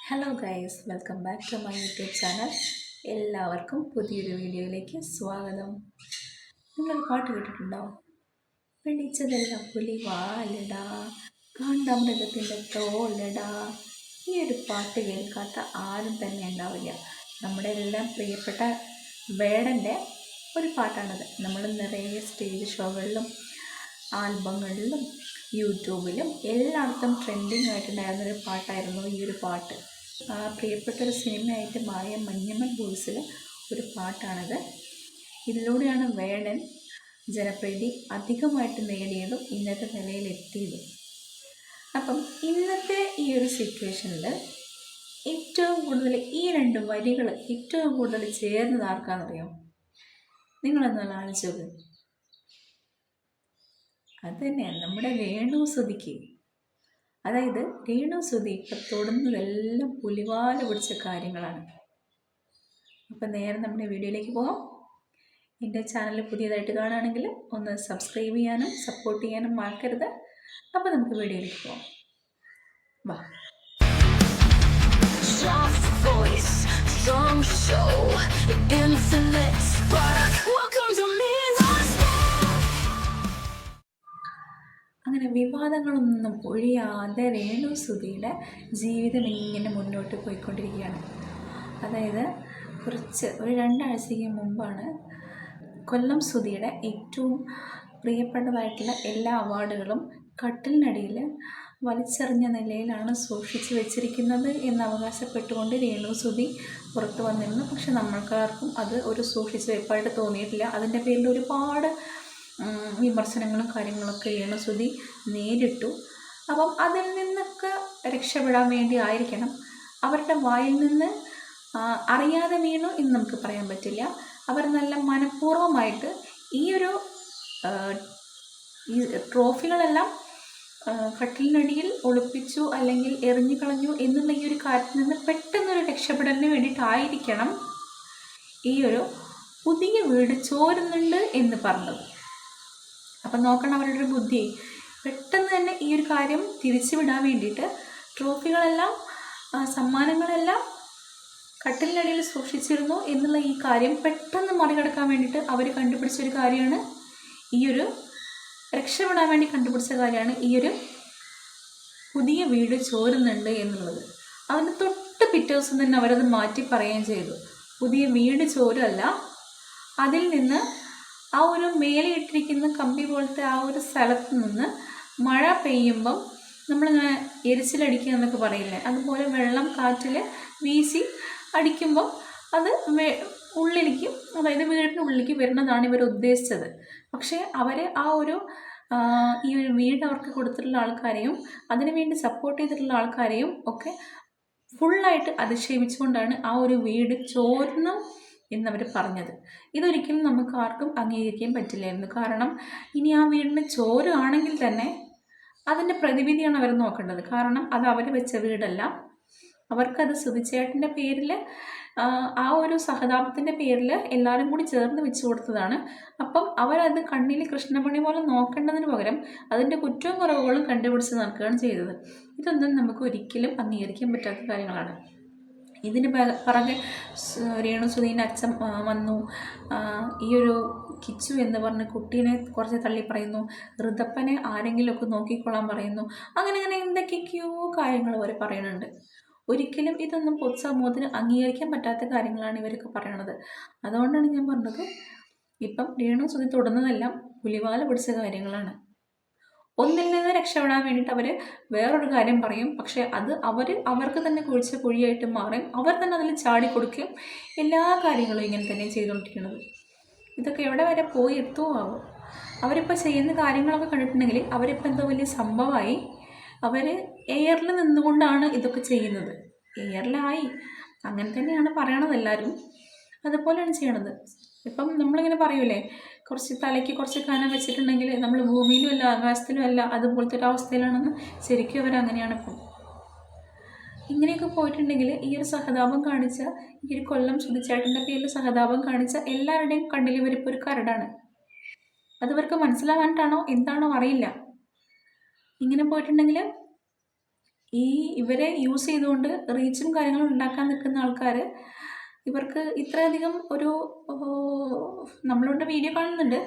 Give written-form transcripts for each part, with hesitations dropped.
Hello guys, welcome back to my YouTube channel. എല്ലാവർക്കും പുതിയൊരു വീഡിയോയിലേക്ക് സ്വാഗതം. നിങ്ങളൊരു പാട്ട് കേട്ടിട്ടുണ്ടോ? പിടിച്ചതെല്ലാം പുലി വാലടാ, കാണ്ടാമൃഗത്തിൻ്റെ തോലടാ. ഈ ഒരു പാട്ട് കേൾക്കാത്ത ആരും തന്നെ ഉണ്ടാവില്ല. നമ്മുടെ എല്ലാം പ്രിയപ്പെട്ട വേടൻ്റെ ഒരു പാട്ടാണത്. നമ്മൾ നിറയെ സ്റ്റേജ് ഷോകളിലും ആൽബങ്ങളിലും യൂട്യൂബിലും എല്ലായിടത്തും ട്രെൻഡിങ് ആയിട്ടുണ്ടായിരുന്നൊരു പാട്ടായിരുന്നു ഈ ഒരു പാട്ട്. പ്രിയപ്പെട്ടൊരു സിനിമയായിട്ട് മാറിയ മഞ്ഞമ്മൽ ബോയ്സിലെ ഒരു പാട്ടാണത്. ഇതിലൂടെയാണ് വേടൻ ജനപ്രീതി അധികമായിട്ട് നേടിയതും ഇന്നത്തെ നിലയിലെത്തിയതും. അപ്പം ഇന്നത്തെ ഈ ഒരു സിറ്റുവേഷനിൽ ഏറ്റവും കൂടുതൽ ഈ രണ്ട് വരികൾ ഏറ്റവും കൂടുതൽ ചേർന്നത് ആർക്കാണെന്നറിയാം? നിങ്ങളൊന്ന് ആലോചിച്ചത്. അത് തന്നെയാണ് നമ്മുടെ രേണുസുതിക്ക്. അതായത് രേണുസുതി ഇപ്പം തൊടുന്നതെല്ലാം പുലിവാല പിടിച്ച കാര്യങ്ങളാണ്. അപ്പം നേരെ നമ്മുടെ വീഡിയോയിലേക്ക് പോകാം. എൻ്റെ ചാനൽ പുതിയതായിട്ട് കാണുകയാണെങ്കിൽ ഒന്ന് സബ്സ്ക്രൈബ് ചെയ്യാനും സപ്പോർട്ട് ചെയ്യാനും മറക്കരുത്. അപ്പം നമുക്ക് വീഡിയോയിലേക്ക് പോകാം. വാ. അങ്ങനെ വിവാദങ്ങളൊന്നും ഒഴിയാതെ രേണുസുതിയുടെ ജീവിതം ഇങ്ങനെ മുന്നോട്ട് പോയിക്കൊണ്ടിരിക്കുകയാണ്. അതായത് ഒരു 2 ആഴ്ചയ്ക്ക് മുമ്പാണ് കൊല്ലം സുധിയുടെ ഏറ്റവും പ്രിയപ്പെട്ടതായിട്ടുള്ള എല്ലാ അവാർഡുകളും കട്ടിലിനടിയിൽ വലിച്ചെറിഞ്ഞ നിലയിലാണ് സൂക്ഷിച്ചു വെച്ചിരിക്കുന്നത് എന്ന് അവകാശപ്പെട്ടുകൊണ്ട് രേണുസുതി പുറത്തു വന്നിരുന്നു. പക്ഷെ നമ്മൾക്കാർക്കും അത് ഒരു സൂക്ഷിച്ചു വെപ്പായിട്ട് തോന്നിയിട്ടില്ല. അതിൻ്റെ പേരിൽ ഒരുപാട് വിമർശനങ്ങളും കാര്യങ്ങളൊക്കെ രേണുസുതി നേരിട്ടു. അപ്പം അതിൽ നിന്നൊക്കെ രക്ഷപ്പെടാൻ വേണ്ടി ആയിരിക്കണം അവരുടെ വായിൽ നിന്ന് അറിയാതെ വീണു എന്ന് നമുക്ക് പറയാൻ പറ്റില്ല. അവർ നല്ല മനഃപൂർവ്വമായിട്ട് ഈ ട്രോഫികളെല്ലാം കട്ടിലിനടിയിൽ ഒളിപ്പിച്ചു അല്ലെങ്കിൽ എറിഞ്ഞു കളഞ്ഞു എന്നുള്ള ഈ ഒരു കാര്യത്തിൽ നിന്ന് പെട്ടെന്നൊരു രക്ഷപ്പെടലിന് വേണ്ടിയിട്ടായിരിക്കണം ഈ ഒരു പുതിയ വീട് ചോരുന്നുണ്ട് എന്ന് പറഞ്ഞത്. അപ്പം നോക്കണം അവരുടെ ഒരു ബുദ്ധി. പെട്ടെന്ന് തന്നെ ഈ ഒരു കാര്യം തിരിച്ചു വിടാൻ വേണ്ടിയിട്ട് ട്രോഫികളെല്ലാം സമ്മാനങ്ങളെല്ലാം കട്ടിലിനടിയിൽ സൂക്ഷിച്ചിരുന്നു എന്നുള്ള ഈ കാര്യം പെട്ടെന്ന് മറികടക്കാൻ വേണ്ടിയിട്ട് അവർ കണ്ടുപിടിച്ചൊരു കാര്യമാണ് രക്ഷപ്പെടാൻ വേണ്ടി കണ്ടുപിടിച്ച കാര്യമാണ് ഈ ഒരു പുതിയ വീട് ചോരുന്നുണ്ട് എന്നുള്ളത്. അതിന് തൊട്ട് പിറ്റേ ദിവസം തന്നെ അവരത് മാറ്റി പറയുകയും ചെയ്തു. പുതിയ വീട് ചോരല്ല, അതിൽ നിന്ന് ആ ഒരു മേലെ ഇട്ടിരിക്കുന്ന കമ്പി പോലത്തെ ആ ഒരു സ്ഥലത്ത് നിന്ന് മഴ പെയ്യുമ്പം നമ്മളിങ്ങനെ എരിച്ചിലടിക്കുക എന്നൊക്കെ പറയില്ലേ, അതുപോലെ വെള്ളം കാറ്റിൽ വീശി അടിക്കുമ്പം അത് ഉള്ളിലേക്ക്, അതായത് വീടിൻ്റെ ഉള്ളിലേക്ക് വരുന്നതാണ് ഇവർ ഉദ്ദേശിച്ചത്. പക്ഷേ അവർ ഈ ഒരു വീട് അവർക്ക് കൊടുത്തിട്ടുള്ള ആൾക്കാരെയും അതിനുവേണ്ടി സപ്പോർട്ട് ചെയ്തിട്ടുള്ള ആൾക്കാരെയും ഒക്കെ ഫുള്ളായിട്ട് അധിക്ഷേപിച്ചുകൊണ്ടാണ് ആ ഒരു വീട് ചോർന്നു എന്നവർ പറഞ്ഞത്. ഇതൊരിക്കലും നമുക്ക് ആർക്കും അംഗീകരിക്കാൻ പറ്റില്ലായിരുന്നു. കാരണം ഇനി ആ വീടിന് ചോരുകയാണെങ്കിൽ തന്നെ അതിൻ്റെ പ്രതിവിധിയാണ് അവർ നോക്കേണ്ടത്. കാരണം അത് അവർ വെച്ച വീടല്ല, അവർക്കത് സുധിച്ചേട്ടൻ്റെ പേരിൽ ആ ഒരു സഹതാപത്തിൻ്റെ പേരിൽ എല്ലാവരും കൂടി ചേർന്ന് വെച്ച് കൊടുത്തതാണ്. അപ്പം അവരത് കണ്ണിൽ കൃഷ്ണമണി പോലെ നോക്കേണ്ടതിന് പകരം അതിൻ്റെ കുറ്റവും കുറവുകളും കണ്ടുപിടിച്ച് നടക്കുകയാണ് ചെയ്തത്. ഇതൊന്നും നമുക്ക് ഒരിക്കലും അംഗീകരിക്കാൻ പറ്റാത്ത കാര്യങ്ങളാണ്. ഇതിന് പുറകെ രേണുസുധീൻ്റെ അച്ഛൻ വന്നു, ഈ ഒരു കിച്ചു എന്ന് പറഞ്ഞ കുട്ടീനെ കുറച്ച് തള്ളി പറയുന്നു, ഋതപ്പനെ ആരെങ്കിലുമൊക്കെ നോക്കിക്കൊള്ളാൻ പറയുന്നു. അങ്ങനെ എന്തൊക്കെയൊക്കെയോ കാര്യങ്ങൾ അവർ പറയുന്നുണ്ട്. ഒരിക്കലും ഇതൊന്നും പൊതുസമൂഹത്തിന് അംഗീകരിക്കാൻ പറ്റാത്ത കാര്യങ്ങളാണ് ഇവരൊക്കെ പറയണത്. അതുകൊണ്ടാണ് ഞാൻ പറഞ്ഞത്, ഇപ്പം രേണുസുധി തൊടുന്നതെല്ലാം പുലിവാല പിടിച്ച കാര്യങ്ങളാണ്. ഒന്നിൽ നിന്ന് രക്ഷപ്പെടാൻ വേണ്ടിയിട്ട് അവർ വേറൊരു കാര്യം പറയും. പക്ഷേ അത് അവർക്ക് തന്നെ കുഴിച്ച കുഴിയായിട്ട് മാറും. അവർ തന്നെ അതിൽ ചാടിക്കൊടുക്കുകയും എല്ലാ കാര്യങ്ങളും ഇങ്ങനെ തന്നെ ചെയ്തുകൊണ്ടിരിക്കുന്നത്. ഇതൊക്കെ എവിടെ വരെ പോയി എത്തുമോ ആവും. അവരിപ്പോൾ ചെയ്യുന്ന കാര്യങ്ങളൊക്കെ കണ്ടിട്ടുണ്ടെങ്കിൽ അവരിപ്പോൾ എന്തോ വലിയ സംഭവമായി. അവർ എയറിൽ നിന്നുകൊണ്ടാണ് ഇതൊക്കെ ചെയ്യുന്നത്. എയറിലായി അങ്ങനെ തന്നെയാണ് പറയണത് എല്ലാവരും, അതുപോലെയാണ് ചെയ്യണത്. ഇപ്പം നമ്മളിങ്ങനെ പറയൂലേ, കുറച്ച് തലയ്ക്ക് കുറച്ച് കനം വെച്ചിട്ടുണ്ടെങ്കിൽ നമ്മൾ ഭൂമിയിലും അല്ല ആകാശത്തിലും അല്ല, അതുപോലത്തെ ഒരു അവസ്ഥയിലാണെന്ന് ശരിക്കും അവരങ്ങനെയാണ്. ഇപ്പം ഇങ്ങനെയൊക്കെ പോയിട്ടുണ്ടെങ്കിൽ ഈ ഒരു സഹതാപം കാണിച്ച, ഈ ഒരു കൊല്ലം സുധിച്ചേട്ടൻ്റെ പേരിൽ സഹതാപം കാണിച്ച എല്ലാവരുടെയും കണ്ണിൽ ഇവരിപ്പോൾ ഒരു കരടാണ്. അതിവർക്ക് മനസ്സിലാവാനായിട്ടാണോ എന്താണോ അറിയില്ല. ഇങ്ങനെ പോയിട്ടുണ്ടെങ്കിൽ ഇവരെ യൂസ് ചെയ്തുകൊണ്ട് റീച്ചും കാര്യങ്ങളും ഉണ്ടാക്കാൻ നിൽക്കുന്ന ആൾക്കാർ ഇവർക്ക് ഇത്രയധികം ഒരു നമ്മളുടെ വീഡിയോ കാണുന്നുണ്ട്,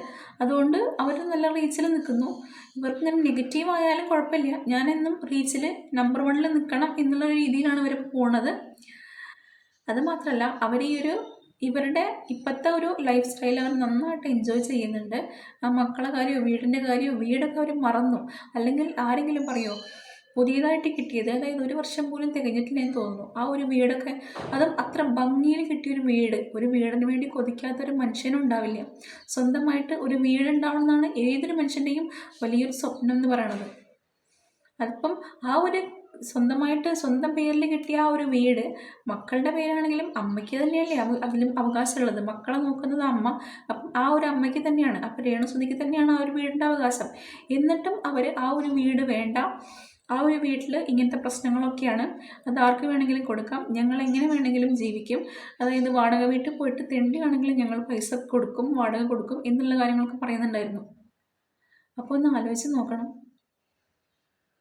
അതുകൊണ്ട് അവർ നല്ല റീച്ചിൽ നിൽക്കുന്നു. ഇവർക്ക് ഇങ്ങനെ നെഗറ്റീവ് ആയാലും കുഴപ്പമില്ല, ഞാനെന്നും റീച്ചിൽ നമ്പർ 1 നിൽക്കണം എന്നുള്ള രീതിയിലാണ് ഇവർ പോണത്. അത് മാത്രമല്ല അവർ ഇവരുടെ ഇപ്പോഴത്തെ ഒരു ലൈഫ് സ്റ്റൈൽ അവർ നന്നായിട്ട് എൻജോയ് ചെയ്യുന്നുണ്ട്. ആ മക്കളെ കാര്യമോ വീടിൻ്റെ കാര്യമോ വീടൊക്കെ അവർ മറന്നു. അല്ലെങ്കിൽ ആരെങ്കിലും പറയുമോ പുതിയതായിട്ട് കിട്ടിയത്, അതായത് 1 വർഷം പോലും തികഞ്ഞിട്ടില്ലെന്ന് തോന്നുന്നു ആ ഒരു വീടൊക്കെ, അതും അത്ര ഭംഗിയിൽ കിട്ടിയൊരു വീട്. ഒരു വീടിന് വേണ്ടി കൊതിക്കാത്തൊരു മനുഷ്യനും ഉണ്ടാവില്ല. സ്വന്തമായിട്ട് ഒരു വീടുണ്ടാവണമെന്നാണ് ഏതൊരു മനുഷ്യൻ്റെയും വലിയൊരു സ്വപ്നം എന്ന് പറയണത്. അതിപ്പം ആ ഒരു സ്വന്തമായിട്ട് സ്വന്തം പേരിൽ കിട്ടിയ ആ ഒരു വീട്, മക്കളുടെ പേരാണെങ്കിലും അമ്മയ്ക്ക് തന്നെയല്ലേ അതിലും അവകാശമുള്ളത്. മക്കളെ നോക്കുന്നത് അമ്മ, അപ്പം ആ ഒരു അമ്മയ്ക്ക് തന്നെയാണ്, അപ്പം രേണുസുധിക്ക് തന്നെയാണ് ആ ഒരു വീടിൻ്റെ അവകാശം. എന്നിട്ടും അവർ ആ ഒരു വീട് വേണ്ട, ആ ഒരു വീട്ടിൽ ഇങ്ങനത്തെ പ്രശ്നങ്ങളൊക്കെയാണ്, അത് ആർക്ക് വേണമെങ്കിലും കൊടുക്കാം, ഞങ്ങൾ എങ്ങനെ വേണമെങ്കിലും ജീവിക്കും, അതായത് വാടക വീട്ടിൽ പോയിട്ട് തെണ്ടിയാണെങ്കിലും ഞങ്ങൾ പൈസ കൊടുക്കും, വാടക കൊടുക്കും എന്നുള്ള കാര്യങ്ങളൊക്കെ പറയുന്നുണ്ടായിരുന്നു. അപ്പോൾ ഒന്ന് ആലോചിച്ച് നോക്കണം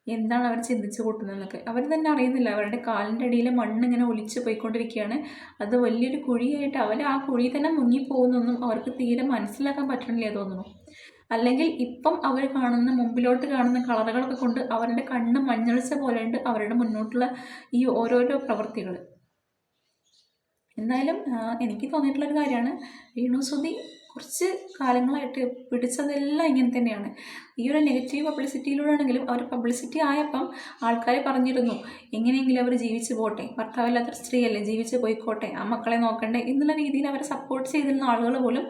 എന്താണ് അവർ ചിന്തിച്ചു കൂട്ടുന്നതെന്നൊക്കെ. അവർ തന്നെ അറിയുന്നില്ല, അവരുടെ കാലിൻ്റെ അടിയിലെ മണ്ണിങ്ങനെ ഒലിച്ച് പോയിക്കൊണ്ടിരിക്കുകയാണ്. അത് വലിയൊരു കുഴിയായിട്ട് അവർ ആ കുഴി തന്നെ മുങ്ങിപ്പോകുന്നൊന്നും അവർക്ക് തീരെ മനസ്സിലാക്കാൻ പറ്റണില്ല തോന്നുന്നു. അല്ലെങ്കിൽ ഇപ്പം അവർ മുമ്പിലോട്ട് കാണുന്ന കളറുകളൊക്കെ കൊണ്ട് അവരുടെ കണ്ണ് മഞ്ഞളിച്ച പോലെയുണ്ട് അവരുടെ മുന്നോട്ടുള്ള ഈ ഓരോരോ പ്രവൃത്തികൾ. എന്തായാലും എനിക്ക് തോന്നിയിട്ടുള്ളൊരു കാര്യമാണ്, രേണുസുധി കുറച്ച് കാലങ്ങളായിട്ട് പിടിച്ചതെല്ലാം ഇങ്ങനെ തന്നെയാണ്. ഈ ഒരു നെഗറ്റീവ് പബ്ലിസിറ്റിയിലൂടെ ആണെങ്കിലും അവർ പബ്ലിസിറ്റി ആയപ്പം ആൾക്കാരെ പറഞ്ഞിരുന്നു എങ്ങനെയെങ്കിലും അവർ ജീവിച്ചു പോട്ടെ, ഭർത്താവില്ലാത്തൊരു സ്ത്രീയല്ലേ, ജീവിച്ച് പോയിക്കോട്ടെ, ആ മക്കളെ നോക്കണ്ടേ എന്നുള്ള രീതിയിൽ അവരെ സപ്പോർട്ട് ചെയ്തിരുന്ന ആളുകൾ പോലും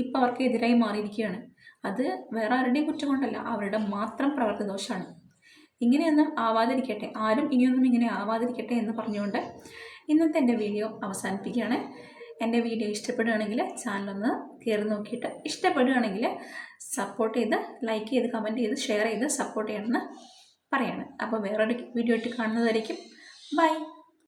ഇപ്പം അവർക്ക് എതിരായി മാറിയിരിക്കുകയാണ്. അത് വേറെ ആരുടെയും കുറ്റം കൊണ്ടല്ല, അവരുടെ മാത്രം പ്രവൃത്തി ദോഷമാണ്. ഇങ്ങനെയൊന്നും ആവാതിരിക്കട്ടെ, ആരും ഇനിയൊന്നും ഇങ്ങനെ ആവാതിരിക്കട്ടെ എന്ന് പറഞ്ഞുകൊണ്ട് ഇന്നത്തെ എൻ്റെ വീഡിയോ അവസാനിപ്പിക്കുകയാണ്. എൻ്റെ വീഡിയോ ഇഷ്ടപ്പെടുകയാണെങ്കിൽ ചാനലൊന്ന് കയറി നോക്കിയിട്ട് ഇഷ്ടപ്പെടുകയാണെങ്കിൽ സപ്പോർട്ട് ചെയ്ത് ലൈക്ക് ചെയ്ത് കമൻറ്റ് ചെയ്ത് ഷെയർ ചെയ്ത് സപ്പോർട്ട് ചെയ്യണമെന്ന് പറയാണ്. അപ്പോൾ വേറൊരു വീഡിയോ ഇട്ട് കാണുന്നതായിരിക്കും. ബൈ.